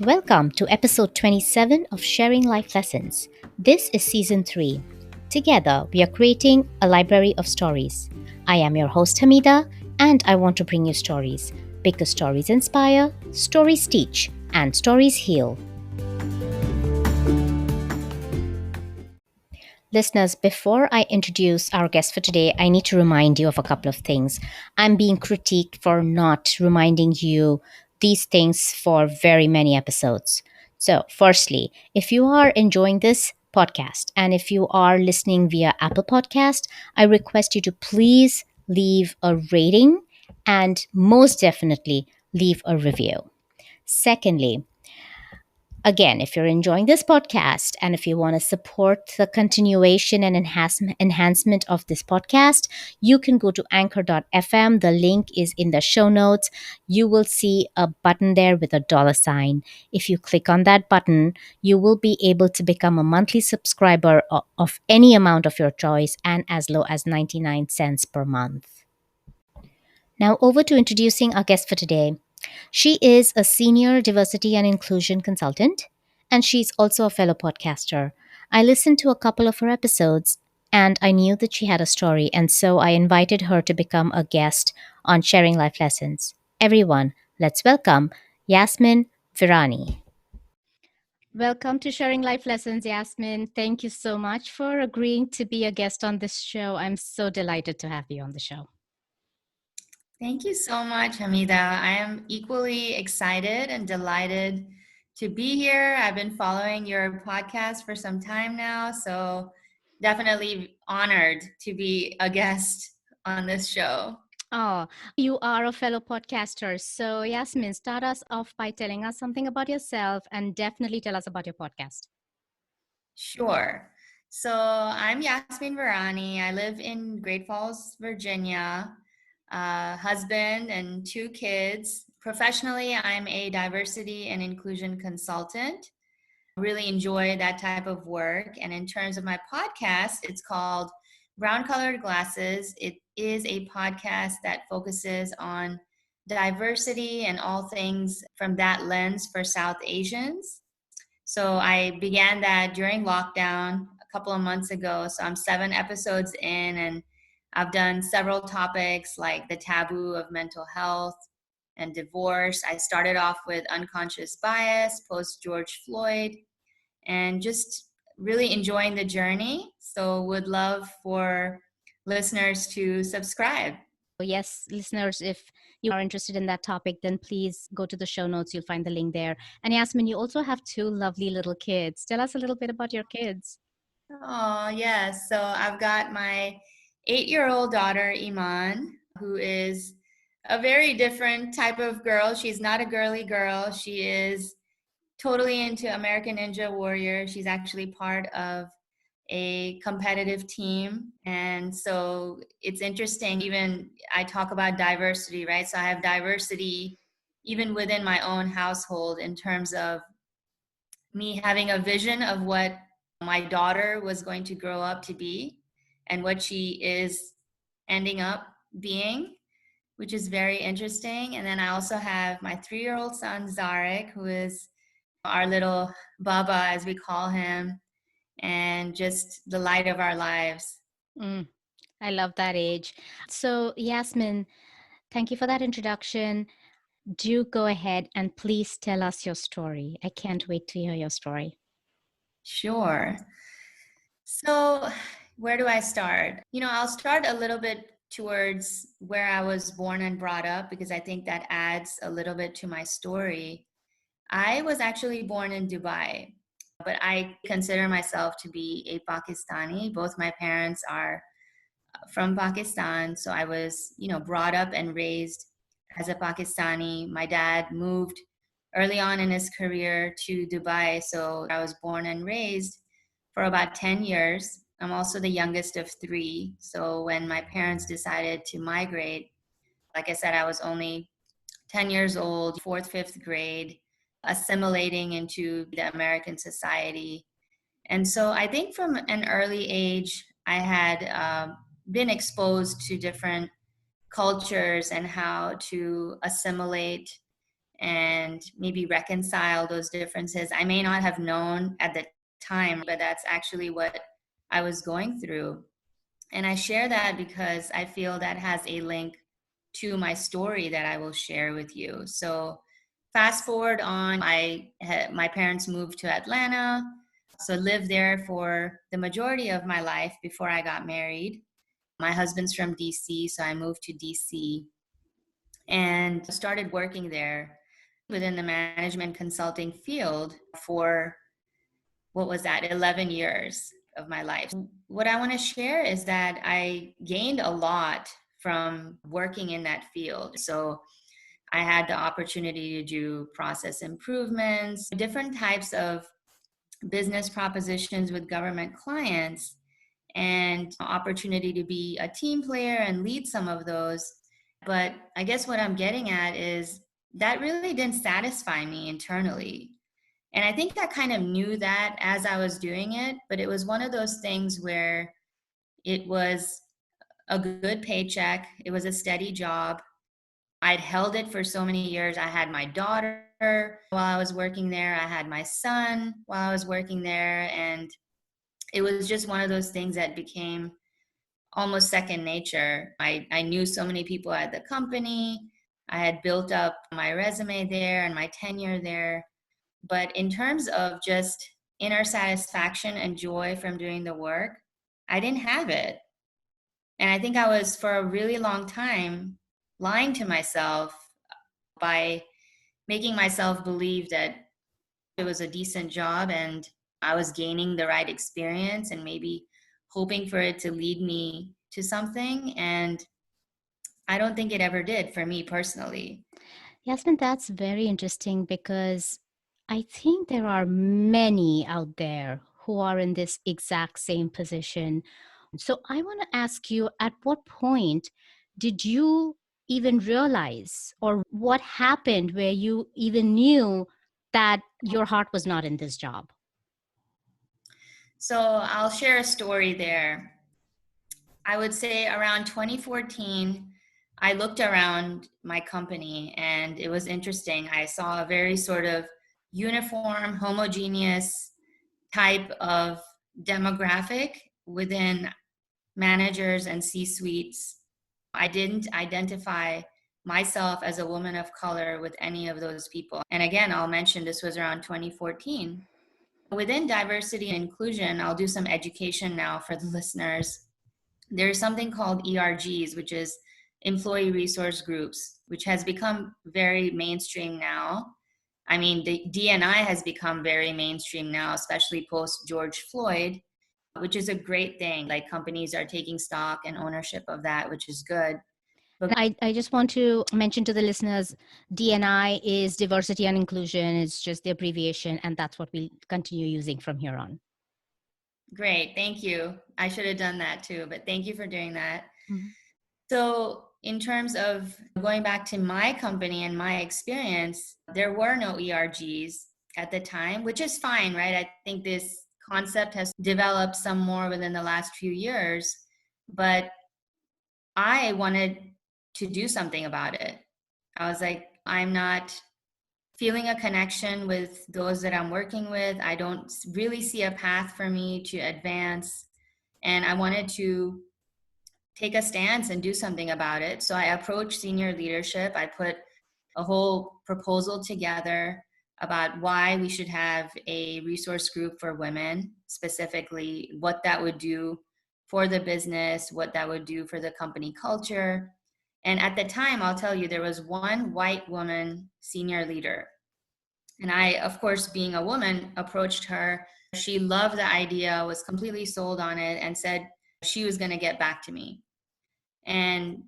Welcome to episode 27 of Sharing Life Lessons. This is season 3. Together, we are creating a library of stories. I am your host, Hamidah, and I want to bring you stories because stories inspire, stories teach, and stories heal. Listeners, before I introduce our guest for today, I need to remind you of a couple of things. I'm being critiqued for not reminding you these things for very many episodes. So, firstly, if you are enjoying this podcast and if you are listening via Apple Podcast, I request you to please leave a rating and most definitely leave a review. Secondly, again, if you're enjoying this podcast and if you want to support the continuation and enhancement of this podcast, you can go to anchor.fm. The link is in the show notes. You will see a button there with a $sign. If you click on that button, you will be able to become a monthly subscriber of any amount of your choice and as low as 99 cents per month. Now, over to introducing our guest for today. She is a senior diversity and inclusion consultant, and she's also a fellow podcaster. I listened to a couple of her episodes, and I knew that she had a story, and so I invited her to become a guest on Sharing Life Lessons. Everyone, let's welcome Yasmin Virani. Welcome to Sharing Life Lessons, Yasmin. Thank you so much for agreeing to be a guest on this show. I'm so delighted to have you on the show. Thank you so much, Hamidah. I am equally excited and delighted to be here. I've been following your podcast for some time now, so definitely honored to be a guest on this show. Oh, you are a fellow podcaster. So, Yasmin, start us off by telling us something about yourself and definitely tell us about your podcast. Sure. So I'm Yasmin Virani. I live in Great Falls, Virginia. Husband and 2 kids. Professionally, I'm a diversity and inclusion consultant. Really enjoy that type of work. And in terms of my podcast, it's called Brown Colored Glasses. It is a podcast that focuses on diversity and all things from that lens for South Asians. So I began that during lockdown a couple of months ago. So I'm 7 episodes in, and I've done several topics like the taboo of mental health and divorce. I started off with unconscious bias, post George Floyd, and just really enjoying the journey. So would love for listeners to subscribe. Yes, listeners, if you are interested in that topic, then please go to the show notes. You'll find the link there. And Yasmin, you also have 2 lovely little kids. Tell us a little bit about your kids. Oh, yes. So I've got my 8-year-old daughter, Iman, who is a very different type of girl. She's not a girly girl. She is totally into American Ninja Warrior. She's actually part of a competitive team. And so it's interesting, even I talk about diversity, right? So I have diversity even within my own household in terms of me having a vision of what my daughter was going to grow up to be and what she is ending up being, which is very interesting. And then I also have my 3-year-old son, Zarek, who is our little Baba, as we call him, and just the light of our lives. I love that age. So, Yasmin, thank you for that introduction. Do go ahead and please tell us your story. I can't wait to hear your story. Sure. So, where do I start? I'll start a little bit towards where I was born and brought up because I think that adds a little bit to my story. I was actually born in Dubai, but I consider myself to be a Pakistani. Both my parents are from Pakistan, so I was, brought up and raised as a Pakistani. My dad moved early on in his career to Dubai, so I was born and raised for about 10 years. I'm also the youngest of 3, so when my parents decided to migrate, like I said, I was only 10 years old, 4th, 5th grade, assimilating into the American society. And so I think from an early age, I had been exposed to different cultures and how to assimilate and maybe reconcile those differences. I may not have known at the time, but that's actually what I was going through. And I share that because I feel that has a link to my story that I will share with you. So fast forward on, my parents moved to Atlanta, so lived there for the majority of my life before I got married. My husband's from DC, so I moved to DC and started working there within the management consulting field for, what was that, 11 years of my life. What I want to share is that I gained a lot from working in that field. So I had the opportunity to do process improvements, different types of business propositions with government clients, and opportunity to be a team player and lead some of those. But I guess what I'm getting at is that really didn't satisfy me internally. And I think I kind of knew that as I was doing it, but it was one of those things where it was a good paycheck, it was a steady job. I'd held it for so many years. I had my daughter while I was working there, I had my son while I was working there. And it was just one of those things that became almost second nature. I knew so many people at the company. I had built up my resume there and my tenure there. But in terms of just inner satisfaction and joy from doing the work, I didn't have it. And I think I was, for a really long time, lying to myself by making myself believe that it was a decent job and I was gaining the right experience and maybe hoping for it to lead me to something. And I don't think it ever did for me personally. Yasmin, that's very interesting because I think there are many out there who are in this exact same position. So I want to ask you, at what point did you even realize, or what happened where you even knew that your heart was not in this job? So I'll share a story there. I would say around 2014, I looked around my company and it was interesting. I saw a very sort of uniform, homogeneous type of demographic within managers and C suites. I didn't identify myself as a woman of color with any of those people. And again, I'll mention this was around 2014. Within diversity and inclusion, I'll do some education now for the listeners. There's something called ERGs, which is employee resource groups, which has become very mainstream now. I mean, the DNI has become very mainstream now, especially post George Floyd, which is a great thing. Like, companies are taking stock and ownership of that, which is good. But I just want to mention to the listeners, DNI is diversity and inclusion. It's just the abbreviation, and that's what we'll continue using from here on. great, thank you. I should have done that too, but thank you for doing that. Mhm. So, in terms of going back to my company and my experience, there were no ERGs at the time, which is fine, right? I think this concept has developed some more within the last few years, but I wanted to do something about it. I was like, I'm not feeling a connection with those that I'm working with. I don't really see a path for me to advance. And I wanted to take a stance and do something about it. So I approached senior leadership. I put a whole proposal together about why we should have a resource group for women, specifically what that would do for the business, what that would do for the company culture. And at the time, I'll tell you, there was one white woman senior leader. And I, of course, being a woman, approached her. She loved the idea, was completely sold on it, and said she was going to get back to me. And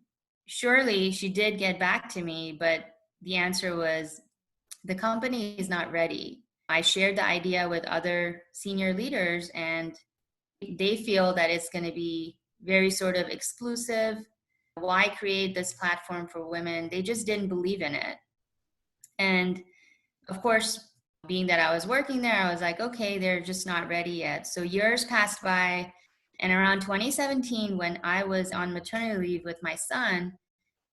surely she did get back to me, but the answer was the company is not ready. I shared the idea with other senior leaders, and they feel that it's going to be very sort of exclusive. Why create this platform for women? They just didn't believe in it. And of course, being that I was working there, I was like, okay, they're just not ready yet. So years passed by. And around 2017, when I was on maternity leave with my son,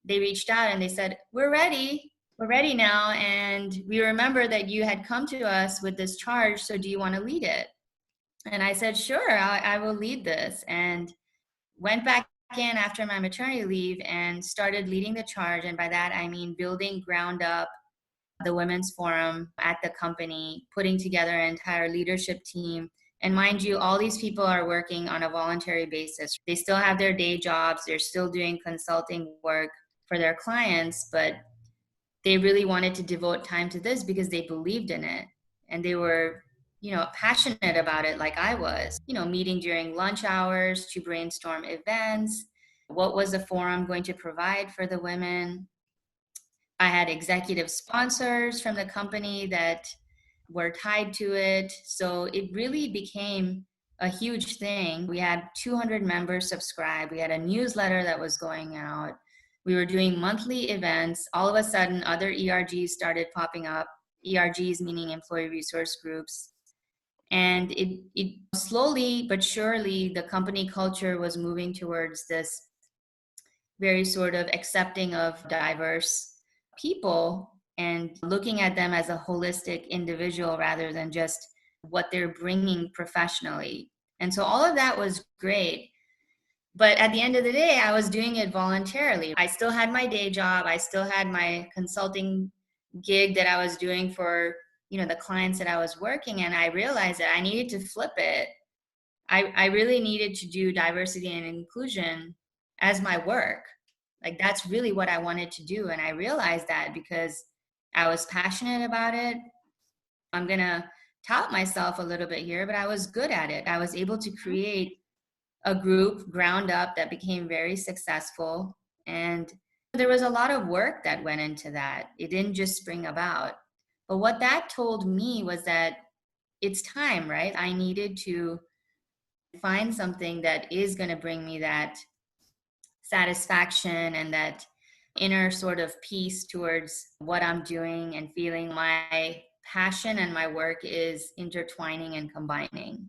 they reached out and they said, we're ready. we're ready now. And we remember that you had come to us with this charge. So do you want to lead it? And I said, sure, I will lead this. And went back in after my maternity leave and started leading the charge. And by that, I mean building ground up the women's forum at the company, putting together an entire leadership team. And mind you, all these people are working on a voluntary basis. They still have their day jobs, they're still doing consulting work for their clients, but they really wanted to devote time to this because they believed in it. And they were, passionate about it like I was, meeting during lunch hours to brainstorm events. What was the forum going to provide for the women? I had executive sponsors from the company that were tied to it. So it really became a huge thing. We had 200 members subscribe. We had a newsletter that was going out. We were doing monthly events. All of a sudden, other ERGs started popping up. ERGs meaning employee resource groups. And it slowly but surely, the company culture was moving towards this very sort of accepting of diverse people and looking at them as a holistic individual rather than just what they're bringing professionally. And so all of that was great. But at the end of the day, I was doing it voluntarily. I still had my day job. I still had my consulting gig that I was doing for, the clients that I was working. And I realized that I needed to flip it. I really needed to do diversity and inclusion as my work. Like that's really what I wanted to do. And I realized that because I was passionate about it. I'm going to tout myself a little bit here, but I was good at it. I was able to create a group ground up that became very successful. And there was a lot of work that went into that. It didn't just spring about. But what that told me was that it's time, right? I needed to find something that is going to bring me that satisfaction and that inner sort of peace towards what I'm doing and feeling my passion and my work is intertwining and combining.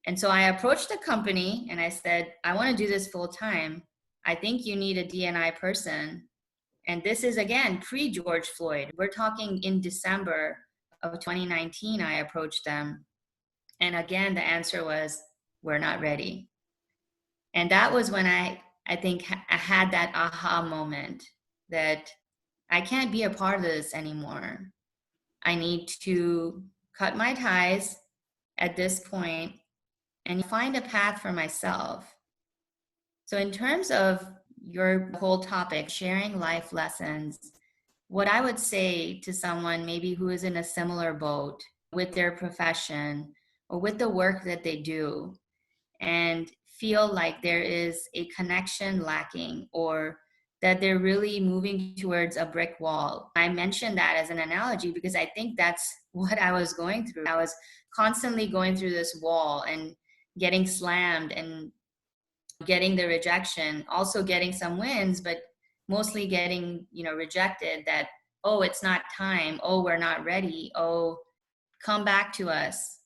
And so I approached the company and I said, I want to do this full time. I think you need a D&I person. And this is again pre George Floyd. We're talking in December of 2019, I approached them. And again, the answer was, we're not ready. And that was when I think I had that aha moment that I can't be a part of this anymore. I need to cut my ties at this point and find a path for myself. So in terms of your whole topic, sharing life lessons, what I would say to someone maybe who is in a similar boat with their profession or with the work that they do and feel like there is a connection lacking or that they're really moving towards a brick wall. I mentioned that as an analogy because I think that's what I was going through. I was constantly going through this wall and getting slammed and getting the rejection, also getting some wins, but mostly getting, rejected that, oh, it's not time. Oh, we're not ready. Oh, come back to us.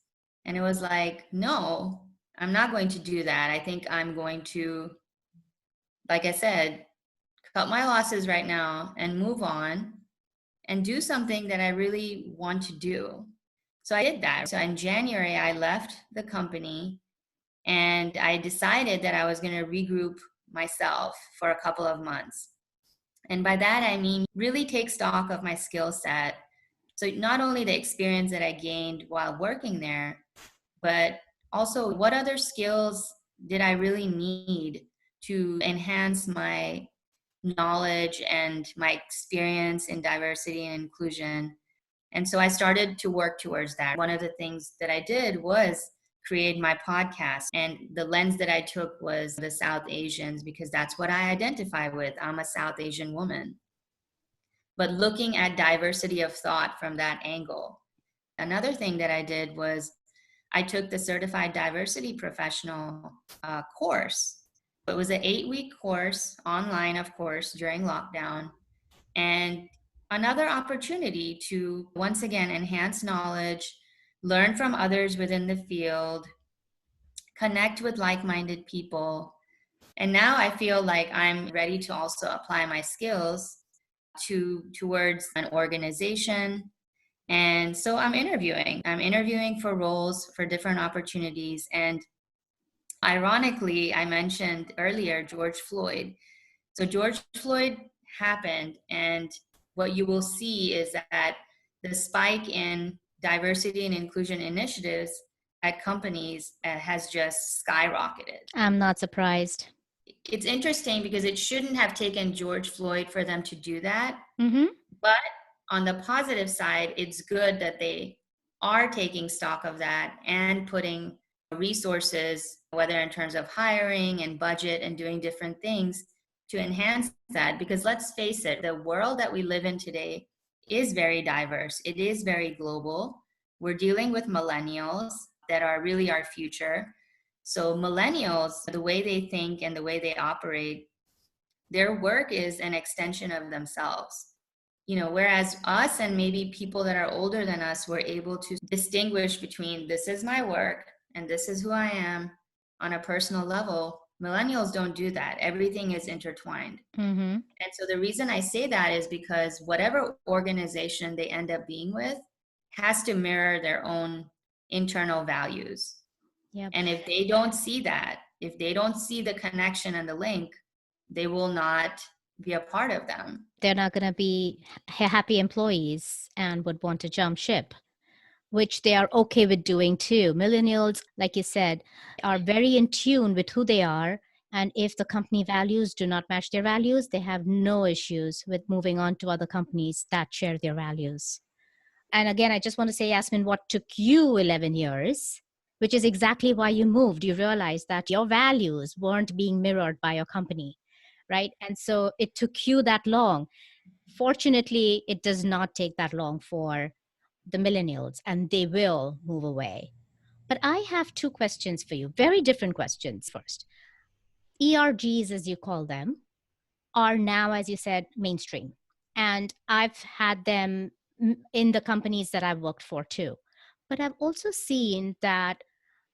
And it was like, no, I'm not going to do that. I think I'm going to, like I said, cut my losses right now and move on and do something that I really want to do. So I did that. So in January, I left the company and I decided that I was going to regroup myself for a couple of months. And by that, I mean really take stock of my skill set. So not only the experience that I gained while working there, but also what other skills did I really need to enhance my knowledge and my experience in diversity and inclusion. And so I started to work towards that. One of the things that I did was create my podcast. And the lens that I took was the South Asians, because that's what I identify with. I'm a South Asian woman. But looking at diversity of thought from that angle. Another thing that I did was I took the Certified Diversity Professional course. It was an 8-week course, online, of course, during lockdown. And another opportunity to once again enhance knowledge, learn from others within the field, connect with like-minded people. And now I feel like I'm ready to also apply my skills towards an organization. And so I'm interviewing. I'm interviewing for roles, for different opportunities. And ironically, I mentioned earlier George Floyd. So George Floyd happened, and what you will see is that the spike in diversity and inclusion initiatives at companies has just skyrocketed. I'm not surprised. It's interesting because it shouldn't have taken George Floyd for them to do that. Mm-hmm. But on the positive side, it's good that they are taking stock of that and putting resources, whether in terms of hiring and budget and doing different things to enhance that. Because let's face it, the world that we live in today is very diverse, it is very global. We're dealing with millennials that are really our future. So, millennials, the way they think and the way they operate, their work is an extension of themselves. Whereas us and maybe people that are older than us were able to distinguish between this is my work and this is who I am on a personal level. Millennials don't do that. Everything is intertwined. Mm-hmm. And so the reason I say that is because whatever organization they end up being with has to mirror their own internal values. Yep. And if they don't see that, if they don't see the connection and the link, they will not be a part of them. They're not going to be happy employees and would want to jump ship, which they are okay with doing too. Millennials, like you said, are very in tune with who they are. And if the company values do not match their values, they have no issues with moving on to other companies that share their values. And again, I just want to say, Yasmin, what took you 11 years, which is exactly why you moved. You realized that your values weren't being mirrored by your company, right? And so it took you that long. Fortunately, it does not take that long for the millennials, and they will move away. But I have two questions for you, very different questions. First, ERGs, as you call them, are now, as you said, mainstream. And I've had them in the companies that I've worked for too. But I've also seen that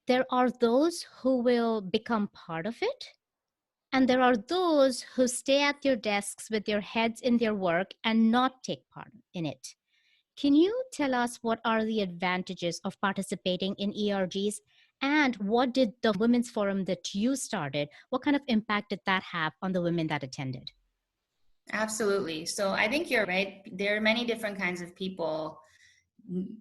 there are those who will become part of it. And there are those who stay at their desks with their heads in their work and not take part in it. Can you tell us what are the advantages of participating in ERGs? And what did the Women's Forum that you started, what kind of impact did that have on the women that attended? Absolutely. So I think you're right. There are many different kinds of people.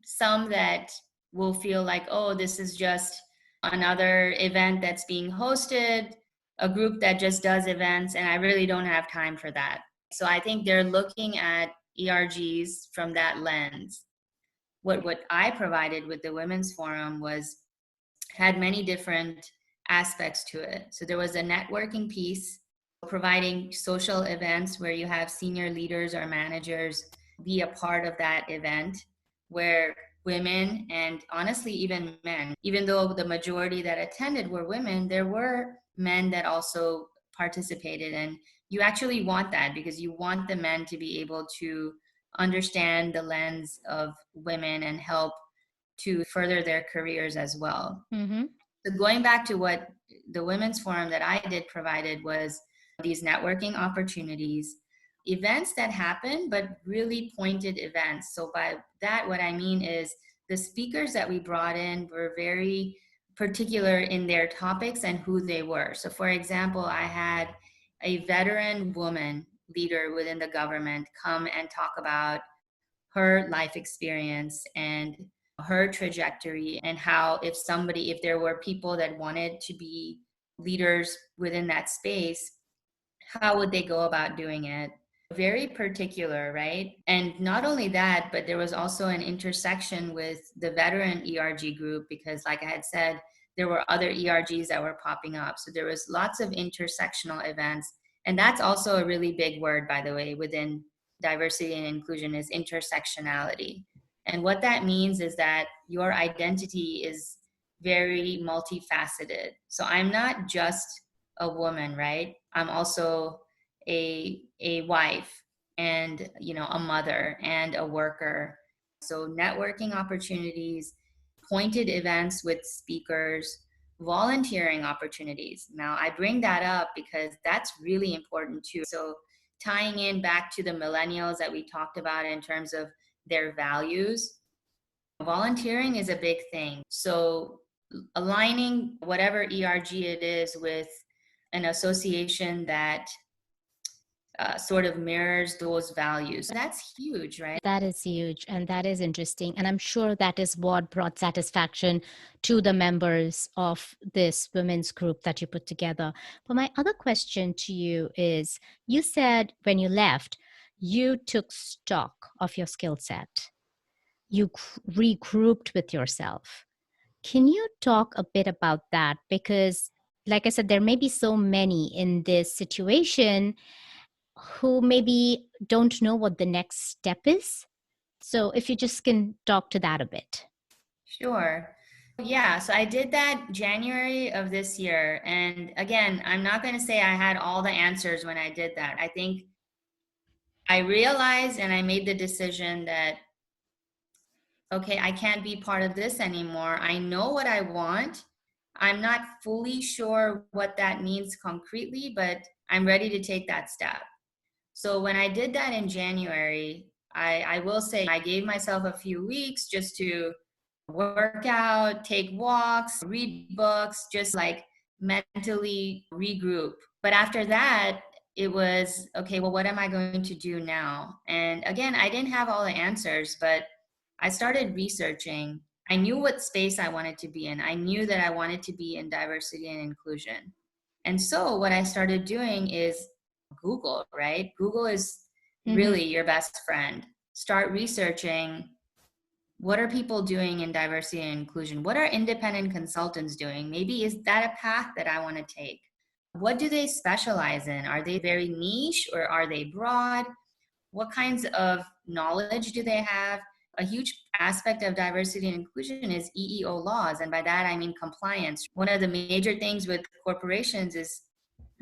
Some that will feel like, oh, this is just another event that's being hosted, a group that just does events, and I really don't have time for that. So I think they're looking at ERGs from that lens. What I provided with the Women's Forum had many different aspects to it. So there was a networking piece, providing social events where you have senior leaders or managers be a part of that event, where women and honestly even men, even though the majority that attended were women, there were men that also participated. And you actually want that because you want the men to be able to understand the lens of women and help to further their careers as well. Mm-hmm. So going back to what the Women's Forum that I did provided was these networking opportunities, events that happen, but really pointed events. So by that, what I mean is the speakers that we brought in were very particular in their topics and who they were. So for example, I had a veteran woman leader within the government come and talk about her life experience and her trajectory, and how if there were people that wanted to be leaders within that space, how would they go about doing it? Very particular, right? And not only that, but there was also an intersection with the veteran ERG group because, like I had said, there were other ERGs that were popping up. So there was lots of intersectional events. And that's also a really big word, by the way, within diversity and inclusion is intersectionality. And what that means is that your identity is very multifaceted. So I'm not just a woman, right? I'm also a wife and a mother and a worker. So networking opportunities, pointed events with speakers, volunteering opportunities. Now I bring that up because that's really important too. So tying in back to the millennials that we talked about in terms of their values, volunteering is a big thing. So aligning whatever ERG it is with an association that sort of mirrors those values. That's huge, right? That is huge and that is interesting. And I'm sure that is what brought satisfaction to the members of this women's group that you put together. But my other question to you is, you said when you left, you took stock of your skill set, you regrouped with yourself. Can you talk a bit about that? Because, like I said, there may be so many in this situation who maybe don't know what the next step is. So if you just can talk to that a bit. Sure. Yeah, so I did that January of this year. And again, I'm not going to say I had all the answers when I did that. I think I realized and I made the decision that, okay, I can't be part of this anymore. I know what I want. I'm not fully sure what that means concretely, but I'm ready to take that step. So when I did that in January, I will say I gave myself a few weeks just to work out, take walks, read books, just like mentally regroup. But after that, it was okay, well, what am I going to do now? And again, I didn't have all the answers, but I started researching. I knew what space I wanted to be in. I knew that I wanted to be in diversity and inclusion. And so what I started doing is Google, right? Google is really your best friend. Start researching, what are people doing in diversity and inclusion? What are independent consultants doing? Maybe is that a path that I want to take? What do they specialize in? Are they very niche or are they broad? What kinds of knowledge do they have? A huge aspect of diversity and inclusion is EEO laws. And by that, I mean compliance. One of the major things with corporations is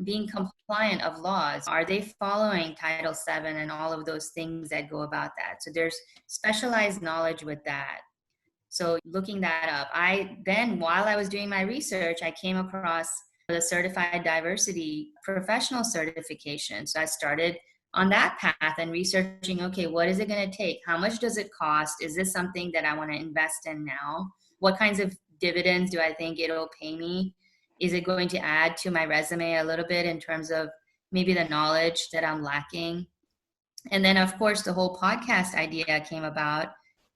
being compliant of laws. Are they following Title VII and all of those things that go about that? So there's specialized knowledge with that. So looking that up, I then, while I was doing my research, I came across the certified diversity professional certification. So I started on that path and researching, okay, what is it going to take? How much does it cost? Is this something that I want to invest in now? What kinds of dividends do I think it'll pay me? Is it going to add to my resume a little bit in terms of maybe the knowledge that I'm lacking? And then, of course, the whole podcast idea came about,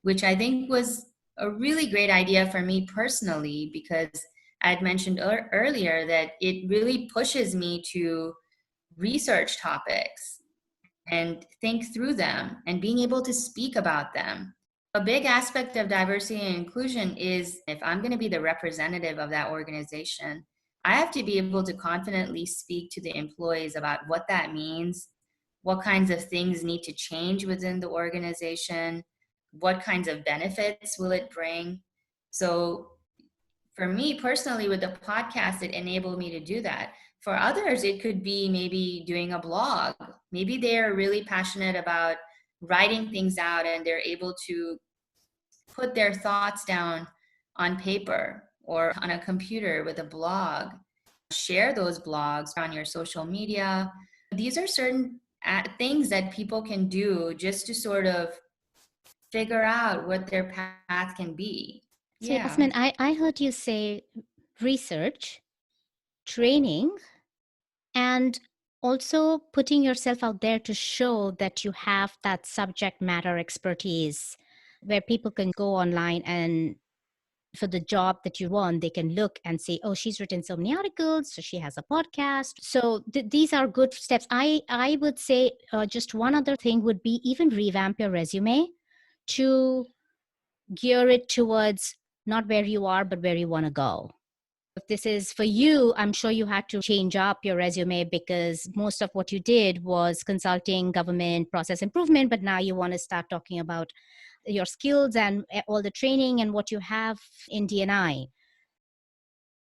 which I think was a really great idea for me personally, because I had mentioned earlier that it really pushes me to research topics and think through them and being able to speak about them. A big aspect of diversity and inclusion is, if I'm going to be the representative of that organization, I have to be able to confidently speak to the employees about what that means, what kinds of things need to change within the organization, what kinds of benefits will it bring. So for me personally, with the podcast, it enabled me to do that. For others, it could be maybe doing a blog. Maybe they're really passionate about writing things out and they're able to put their thoughts down on paper or on a computer with a blog. Share those blogs on your social media. These are certain things that people can do just to sort of figure out what their path can be. So, Yeah. Yasmin, I heard you say research, training, and also putting yourself out there to show that you have that subject matter expertise where people can go online and for the job that you want, they can look and say, oh, she's written so many articles, so she has a podcast. So these are good steps. I would say just one other thing would be even revamp your resume to gear it towards not where you are, but where you want to go. If this is for you, I'm sure you had to change up your resume because most of what you did was consulting, government, process improvement, but now you want to start talking about your skills and all the training and what you have in DNI.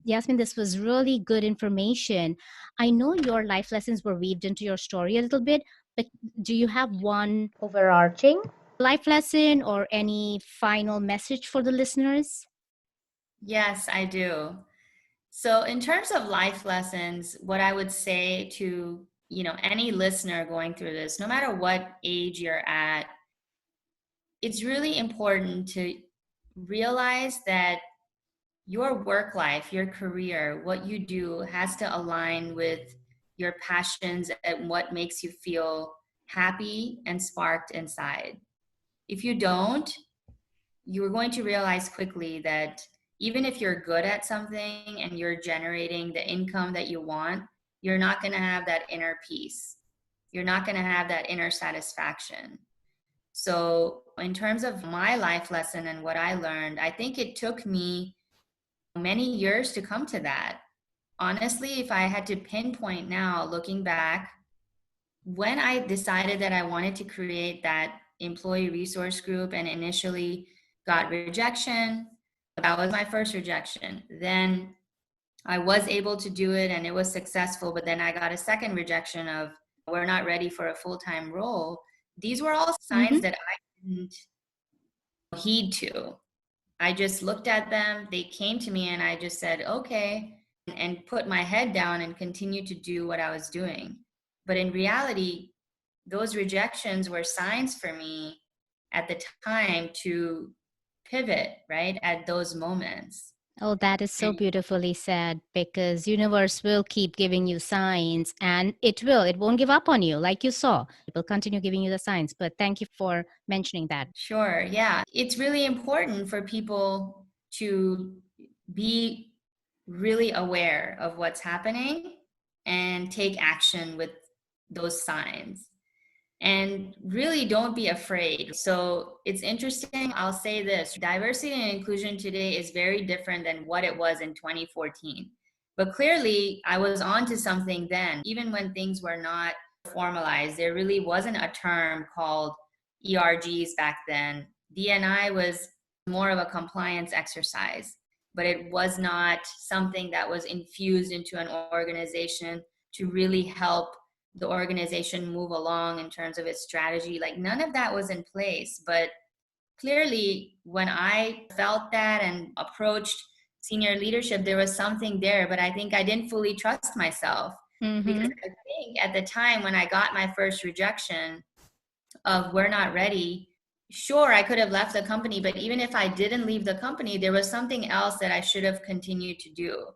Yasmin, this was really good information. I know your life lessons were weaved into your story a little bit, but do you have one overarching life lesson or any final message for the listeners? Yes, I do. So, in terms of life lessons, what I would say to any listener going through this, no matter what age you're at, it's really important to realize that your work life, your career, what you do has to align with your passions and what makes you feel happy and sparked inside. If you don't, you're going to realize quickly that even if you're good at something and you're generating the income that you want, you're not going to have that inner peace. You're not going to have that inner satisfaction. So, in terms of my life lesson and what I learned, I think it took me many years to come to that. Honestly, if I had to pinpoint now, looking back, when I decided that I wanted to create that employee resource group and initially got rejection, that was my first rejection. Then I was able to do it and it was successful, but then I got a second rejection of we're not ready for a full-time role. These were all signs Mm-hmm. that I didn't heed to. I just looked at them, they came to me, and I just said, okay, and put my head down and continued to do what I was doing. But in reality, those rejections were signs for me at the time to pivot, right? At those moments. Oh, that is so And beautifully said, because universe will keep giving you signs, and it won't give up on you like you saw. It will continue giving you the signs. But thank you for mentioning that. sure, yeah, it's really important for people to be really aware of what's happening and take action with those signs. And really don't be afraid. So it's interesting. I'll say this: diversity and inclusion today is very different than what it was in 2014. But clearly, I was onto something then, even when things were not formalized. There really wasn't a term called ERGs back then. DNI was more of a compliance exercise, but it was not something that was infused into an organization to really help the organization move along in terms of its strategy. Like none of that was in place. But clearly, when I felt that and approached senior leadership, there was something there, but I think I didn't fully trust myself because Mm-hmm. I think at the time when I got my first rejection of we're not ready, sure, I could have left the company, but even if I didn't leave the company, there was something else that I should have continued to do.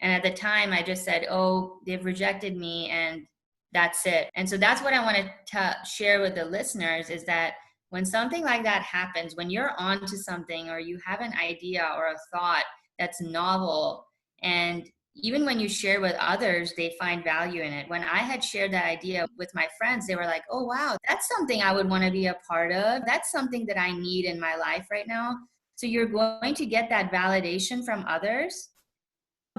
And at the time, I just said, oh, they've rejected me and that's it. And so that's what I wanted to share with the listeners is that when something like that happens, when you're onto something or you have an idea or a thought that's novel, and even when you share with others, they find value in it. When I had shared that idea with my friends, they were like, oh, wow, that's something I would want to be a part of. That's something that I need in my life right now. So you're going to get that validation from others.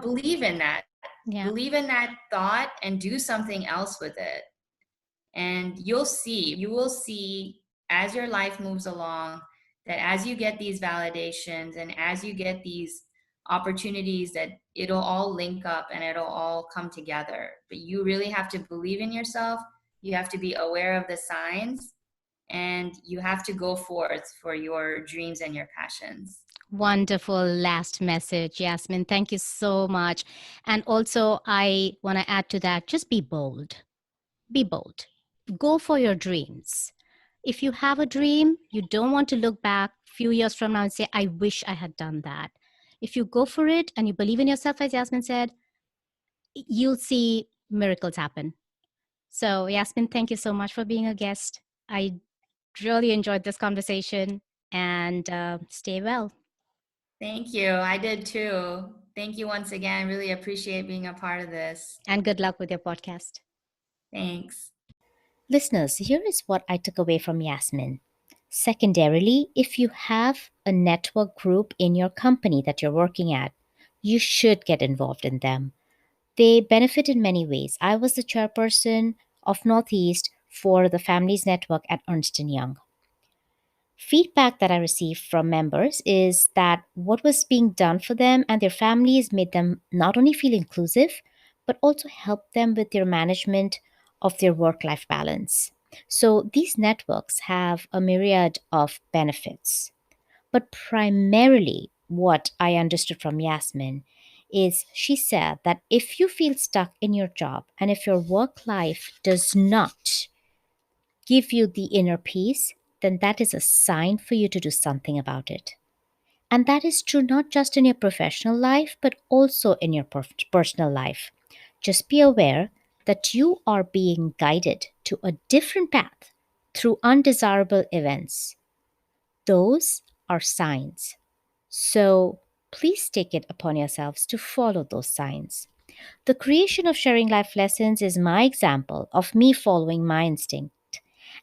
Believe in that. Yeah. Believe in that thought and do something else with it. And you will see as your life moves along that as you get these validations and as you get these opportunities that it'll all link up and it'll all come together. But you really have to believe in yourself. You have to be aware of the signs and you have to go forth for your dreams and your passions. Wonderful last message, Yasmin. Thank you so much. And also, I want to add to that, just be bold. Be bold. Go for your dreams. If you have a dream, you don't want to look back a few years from now and say, I wish I had done that. If you go for it and you believe in yourself, as Yasmin said, you'll see miracles happen. So, Yasmin, thank you so much for being a guest. I really enjoyed this conversation, and stay well. Thank you. I did too. Thank you once again. Really appreciate being a part of this. And good luck with your podcast. Thanks. Listeners, here is what I took away from Yasmin. Secondarily, if you have a network group in your company that you're working at, you should get involved in them. They benefit in many ways. I was the chairperson of Northeast for the Families Network at Ernst& Young. Feedback that I received from members is that what was being done for them and their families made them not only feel inclusive, but also help them with their management of their work life balance. So these networks have a myriad of benefits. But primarily, what I understood from Yasmin is she said that if you feel stuck in your job and if your work life does not give you the inner peace, then that is a sign for you to do something about it. And that is true not just in your professional life, but also in your personal life. Just be aware that you are being guided to a different path through undesirable events. Those are signs. So please take it upon yourselves to follow those signs. The creation of sharing life lessons is my example of me following my instinct.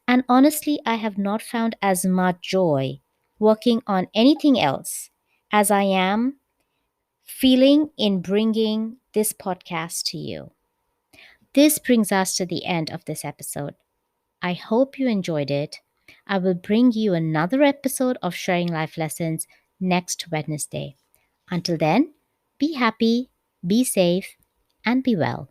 And honestly, I have not found as much joy working on anything else as I am feeling in bringing this podcast to you. This brings us to the end of this episode. I hope you enjoyed it. I will bring you another episode of Sharing Life Lessons next Wednesday. Until then, be happy, be safe, and be well.